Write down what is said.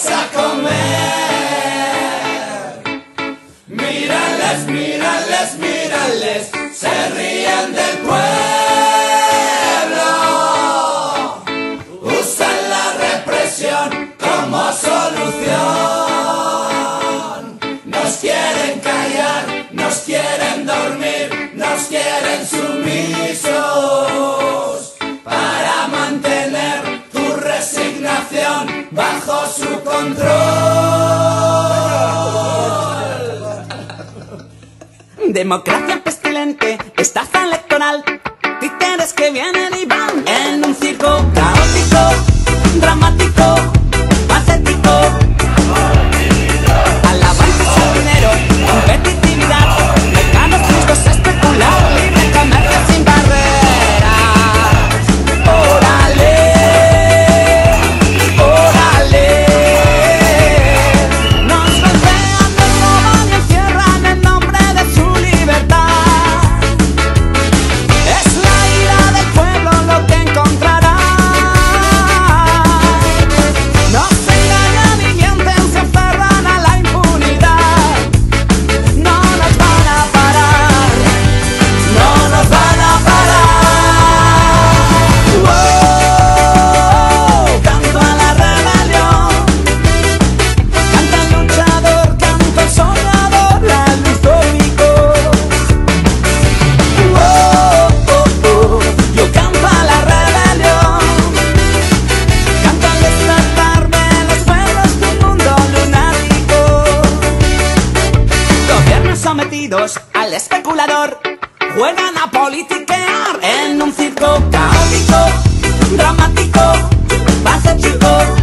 vais a comer. Mírales, mírales, mírales, se ríen del pueblo. Usan la represión como solución. Nos quieren callar, nos quieren dormir, nos quieren sumisos para mantener tu resignación bajo su control. Democracia pestilente, estafa electoral, títeres que vienen y van en un circo caótico, dramático, patético. Alabanzas al dinero, competitividad, mercados justos, especular, libre comercio sin barreras. ¡Órale! ¡Órale! Nos golpean, nos roban y encierran en nombre de su libertad. Es la ira del pueblo lo que encontrará. Nos engañan y mienten, se aferran a la impunidad. No nos van a parar, no nos van a parar. ¡Wow! Canto a la rebelión, canta el luchador, canto el soñador, la luz tópico. Yo canto a la rebelión, canto al despertarme los pueblos de un mundo lunático. Gobiernos sometidos al especulador juegan a politiquear en un circo caótico, dramático, patético.